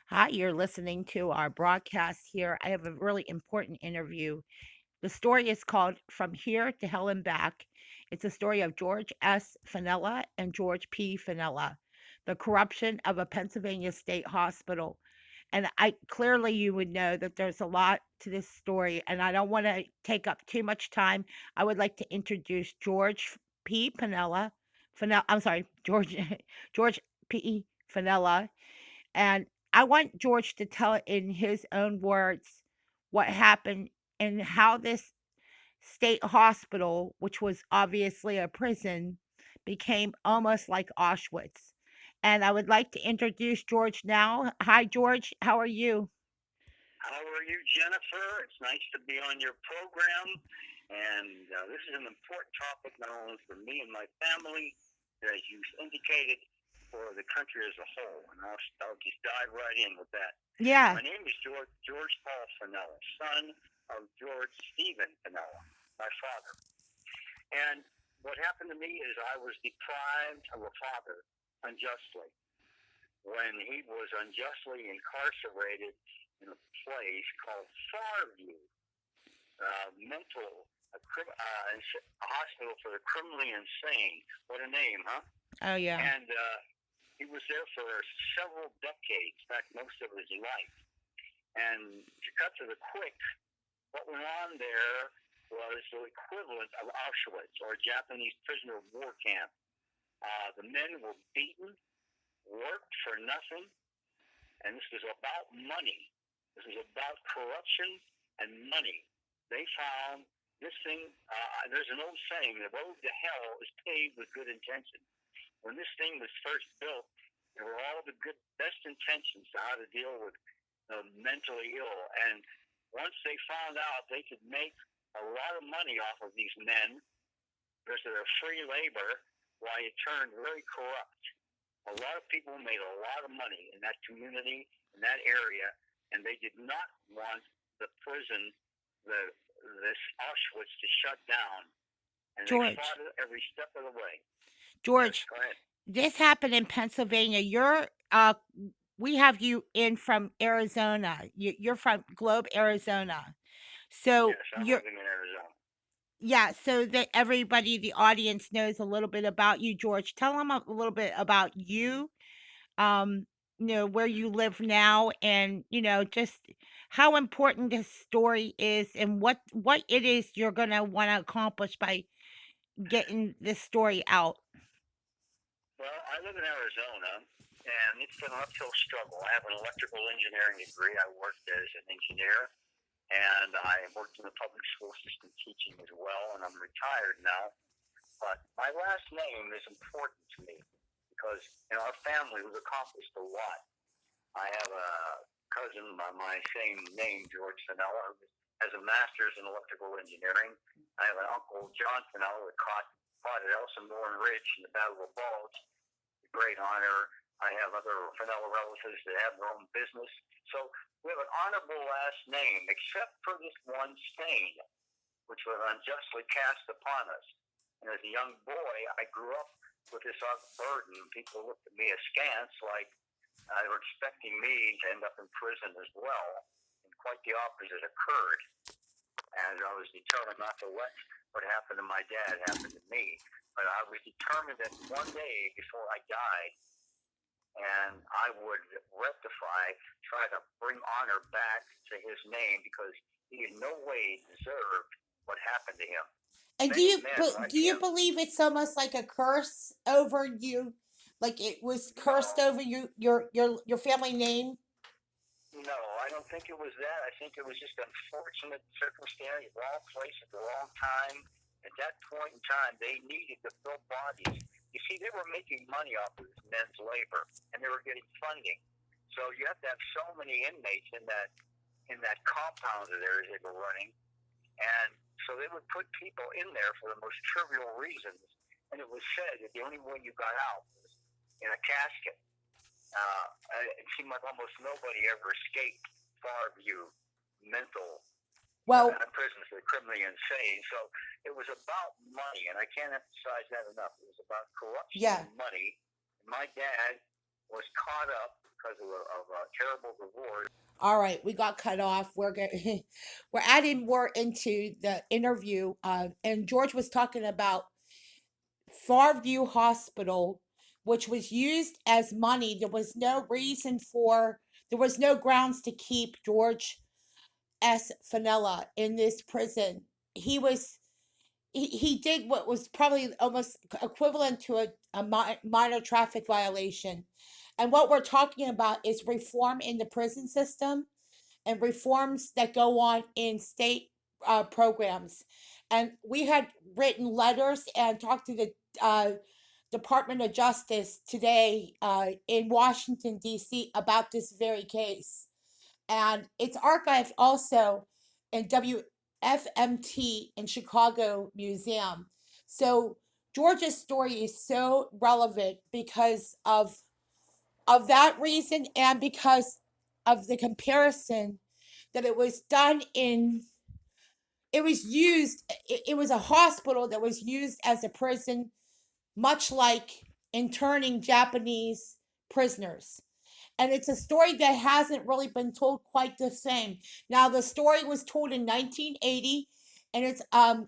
Hi, you're listening to our broadcast here. I have a really important interview. The story is called From Here to Hell and Back. It's a story of George S. Fanella and George P. Fanella, the corruption of a Pennsylvania state hospital. And I clearly you would know that there's a lot to this story, and I don't want to take up too much time. I would like to introduce George P. Panella. Fanella, I'm sorry, George George P. Fanella, and I want George to tell it in his own words what happened and how this state hospital, which was obviously a prison, became almost like Auschwitz. And I would like to introduce George now. Hi, George. How are you? How are you, Jennifer? It's nice to be on your program. And this is an important topic not only for me and my family, but as you indicated, for the country as a whole. And I'll just dive right in with that. Yeah. My name is George Paul Fanella, son of George Stephen Fanella, my father. And what happened to me is I was deprived of a father unjustly when he was unjustly incarcerated in a place called Farview Mental a hospital for the criminally insane. What a name, huh? Oh, yeah. And he was there for several decades, in fact, most of his life. And to cut to the quick, what went on there was the equivalent of Auschwitz or a Japanese prisoner of war camp. The men were beaten, worked for nothing, and this was about money. This was about corruption and money. They found this thing. There's an old saying: "The road to hell is paved with good intentions." When this thing was first built, there were all the best intentions to how to deal with the mentally ill. And once they found out they could make a lot of money off of these men because of their free labor, why it turned very corrupt. A lot of people made a lot of money in that community, in that area, and they did not want the prison, this Auschwitz, to shut down. And they George. fought it every step of the way. Yes, George, go ahead. this happened in Pennsylvania. We have you in from Arizona. You're from Globe, Arizona. So Yes, I'm you're living in Arizona. Yeah, so that everybody, the audience knows a little bit about you, George. Tell them a little bit about you, um, where you live now and, just how important this story is and what it is you're gonna wanna accomplish by getting this story out. Well, I live in Arizona, and it's been an uphill struggle. I have an electrical engineering degree. I worked as an engineer, and I worked in the public school system teaching as well, and I'm retired now. But my last name is important to me because in our family we've accomplished a lot. I have a cousin by my same name, George Fanella, who has a master's in electrical engineering. I have an uncle, John Fanella, that fought at Elsinore Ridge in the Battle of Bulge. A great honor. I have other Fanella relatives that have their own business. So we have an honorable last name, except for this one stain, which was unjustly cast upon us. And as a young boy, I grew up with this burden. People looked at me askance, like they were expecting me to end up in prison as well. And quite the opposite occurred. And I was determined not to let what happened to my dad happen to me. But I was determined that one day before I died, and I would rectify, try to bring honor back to his name because he in no way deserved what happened to him. And Many men like do you him. believe it's almost like a curse over you? Like it was cursed No, over your family name? no, I don't think it was that. I think it was just unfortunate circumstance, wrong place at the wrong time. At that point in time, they needed to fill bodies. You see, they were making money off of this men's labor, and they were getting funding. So you have to have so many inmates in that compound of theirs they were running, and so they would put people in there for the most trivial reasons. And it was said that the only way you got out was in a casket. It seemed like almost nobody ever escaped Farview mental Well, prisons for the criminally insane. So it was about money, and I can't emphasize that enough. It was about corruption yeah. and money. My dad was caught up because of a terrible divorce. All right, we got cut off. We're adding more into the interview, and George was talking about Farview Hospital, which was used as money. There was no grounds to keep George S. Fanala in this prison. He was he did what was probably almost equivalent to a minor traffic violation. And what we're talking about is reform in the prison system and reforms that go on in state programs. And we had written letters and talked to the Department of Justice today in Washington, D.C., about this very case. And it's archived also in WFMT in Chicago Museum. So Georgia's story is so relevant because of that reason and because of the comparison that it was done in it was used it was a hospital that was used as a prison, much like interning Japanese prisoners. And it's a story that hasn't really been told quite the same. Now the story was told in 1980, and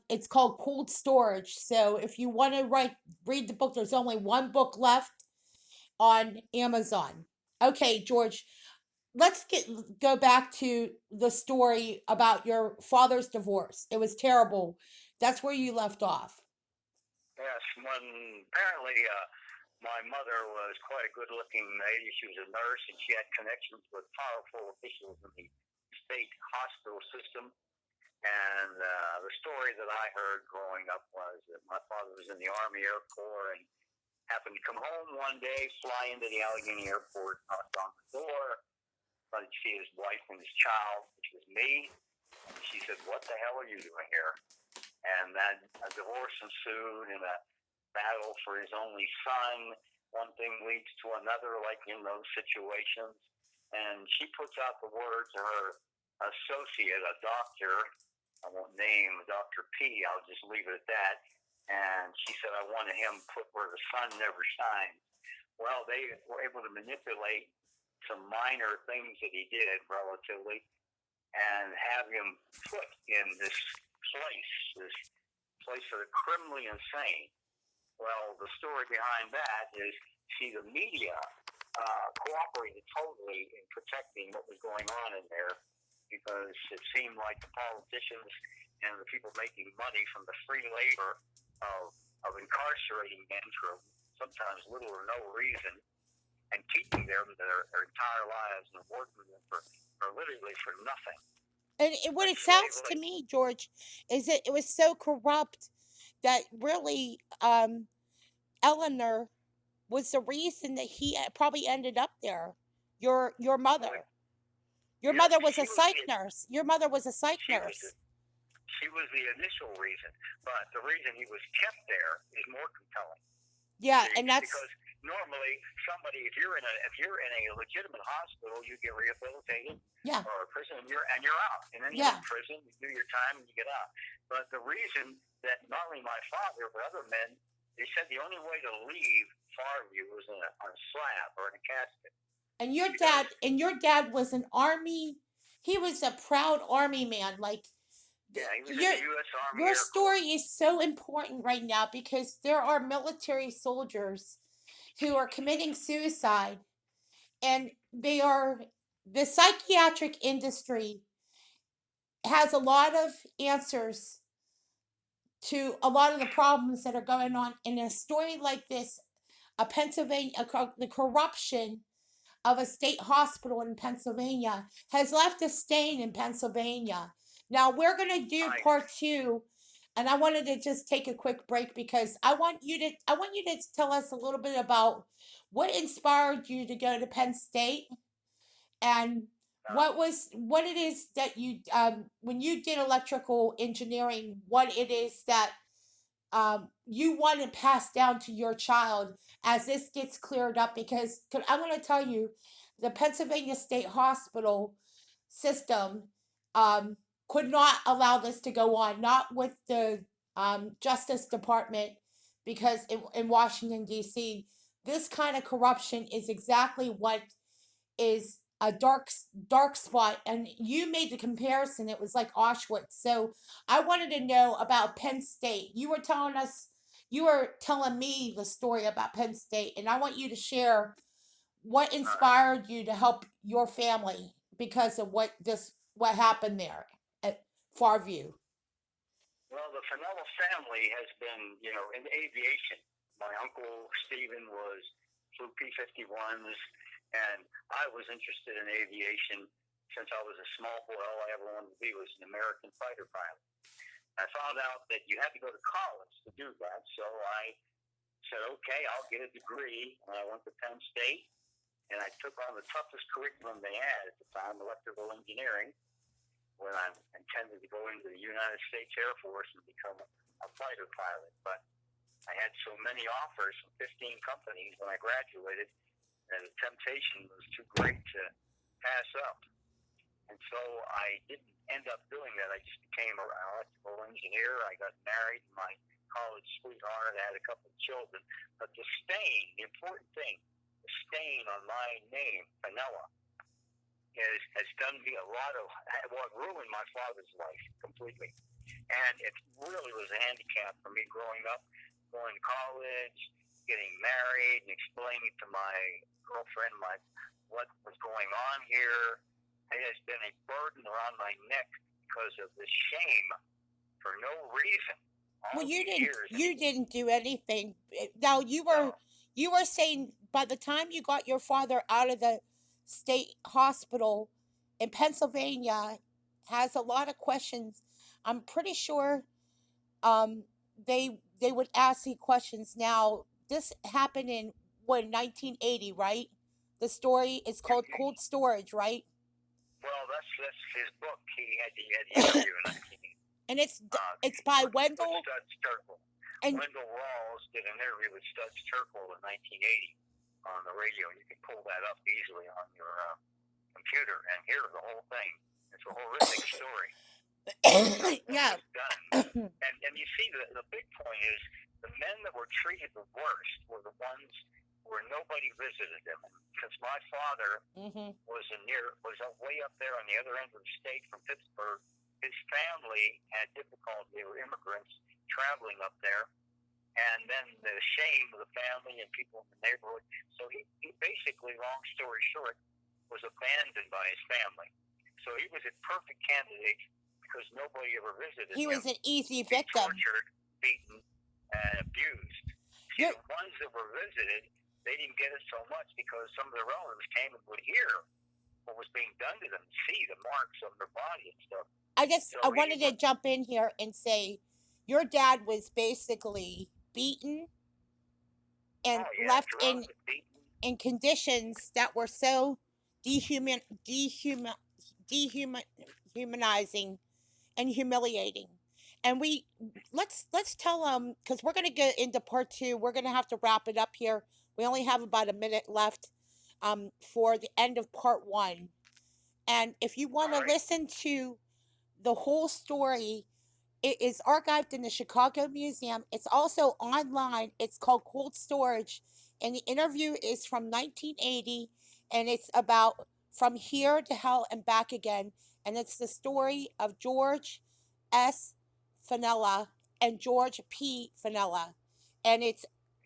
it's called Cold Storage. So if you want to read the book, there's only one book left on Amazon. Okay, George, let's go back to the story about your father's divorce. It was terrible. That's where you left off. Yes, when apparently my mother was quite a good-looking lady. She was a nurse, and she had connections with powerful officials in the state hospital system. And the story that I heard growing up was that my father was in the Army Air Corps and happened to come home one day, fly into the Allegheny Airport, knocked on the door, thought he'd see his wife and his child, which was me. And she said, "What the hell are you doing here?" And then a divorce ensued and a battle for his only son. One thing leads to another, like in those situations. And she puts out the word to her associate, a doctor. I won't name Dr. P. I'll just leave it at that. And she said, "I wanted him put where the sun never shines." Well, they were able to manipulate some minor things that he did relatively and have him put in this place for the criminally insane. Well, the story behind that is, see, the media cooperated totally in protecting what was going on in there, because it seemed like the politicians and the people making money from the free labor of incarcerating men for sometimes little or no reason and keeping them their entire lives and working them for literally for nothing. And what it sounds to me, George, is that it was so corrupt that really Eleanor was the reason that he probably ended up there. Your mother. Your Yes, mother was she a psych nurse. Your mother was a psych nurse. She was the initial reason, but the reason he was kept there is more compelling. Yeah, See, and that's because normally somebody, if you're in a legitimate hospital, you get rehabilitated, yeah, or a prison, and you're out. And then you're yeah. in prison, you do your time, and you get out. But the reason that not only my father but other men, they said the only way to leave Farview was on a slab or in a casket. And your dad was an army. He was a proud army man. Like, yeah, he was in the U.S. Army. Your story is so important right now because there are military soldiers who are committing suicide, and the psychiatric industry has a lot of answers to a lot of the problems that are going on in a story like this. The corruption of a state hospital in Pennsylvania has left a stain in Pennsylvania. Now we're going to do part 2, and I wanted to just take a quick break because I want you to tell us a little bit about what inspired you to go to Penn State, and what it is that you when you did electrical engineering, what it is that you want to pass down to your child as this gets cleared up. Because I'm going to tell you, the Pennsylvania State Hospital system could not allow this to go on, not with the Justice Department, because in Washington, D.C., this kind of corruption is exactly what is a dark spot, and you made the comparison. It was like Auschwitz. So I wanted to know about Penn State. You were telling me the story about Penn State, and I want you to share what All right. inspired you to help your family because of what happened there at Farview. Well, the Fanala family has been, in aviation. My uncle Stephen flew P-51s, and I was interested in aviation since I was a small boy. All I ever wanted to be was an American fighter pilot. I found out that you had to go to college to do that, so I said, okay, I'll get a degree. And I went to Penn State, and I took on the toughest curriculum they had at the time, electrical engineering, when I intended to go into the United States Air Force and become a fighter pilot. But I had so many offers from 15 companies when I graduated, and the temptation was too great to pass up. And so I didn't end up doing that. I just became an electrical engineer. I got married to my college sweetheart. I had a couple of children. But the important thing, the stain on my name, Fanala, has done me a lot of, well, it ruined my father's life completely. And it really was a handicap for me growing up, going to college, getting married, and explaining to my girlfriend what was going on here. It has been a burden around my neck because of the shame for no reason. Well, All these years. you didn't do anything. Now No. you were saying by the time you got your father out of the state hospital in Pennsylvania has a lot of questions. I'm pretty sure um they would ask you questions. Now this happened in what, 1980, right? The story is called Cold Storage, right? Well, that's his book. He had the interview in 1980. And it's by With Wendell Studs Terkel. and Wendell Rawls did an interview with Studs Terkel in 1980 on the radio. You can pull that up easily on your computer and hear the whole thing. It's a horrific story. yeah. And you see, the big point is the men that were treated the worst were the ones where nobody visited them. Because my father was way up there on the other end of the state from Pittsburgh. His family had difficulty. They were immigrants traveling up there. And then the shame of the family and people in the neighborhood. So he basically, long story short, was abandoned by his family. So he was a perfect candidate because nobody ever visited him. He was an easy victim. Tortured, beaten, and abused. See, the ones that were visited, they didn't get it so much because some of their relatives came and would hear what was being done to them, see the marks on their body and stuff. I wanted to jump in here and say your dad was basically beaten and left in conditions that were so dehumanizing and humiliating. And let's tell them, because we're going to get into part 2. We're going to have to wrap it up here. We only have about a minute left for the end of part 1. And if you want to listen to the whole story, it is archived in the Chicago Museum. It's also online. It's called Cold Storage. And the interview is from 1980. And it's about From Here to Hell and Back Again. And it's the story of George S. Fanala and George P. Fanala. And it's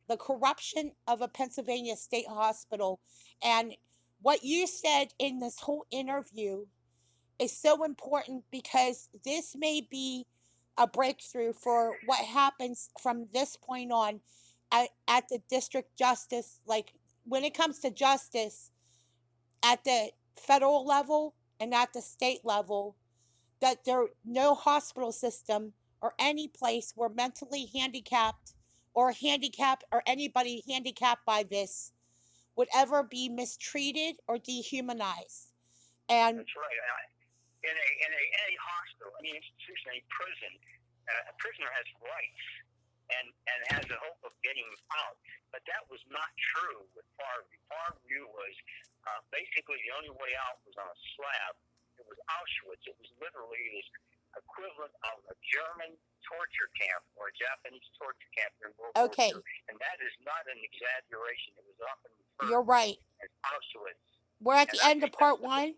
the corruption of a Pennsylvania state hospital. And what you said in this whole interview is so important because this may be a breakthrough for what happens from this point on at the district justice. Like when it comes to justice at the federal level and at the state level, that there no hospital system or any place where mentally handicapped or anybody handicapped by this would ever be mistreated or dehumanized. And that's right. In a hospital, any institution, any prison, a prisoner has rights and has a hope of getting out. But that was not true with Farview. Farview was basically the only way out was on a slab. It was Auschwitz. It was literally the equivalent of a German torture camp or a Japanese torture camp in World War II. And that is not an exaggeration. It was often referred you're right. as Auschwitz. We're at And the I end of think that's part the one.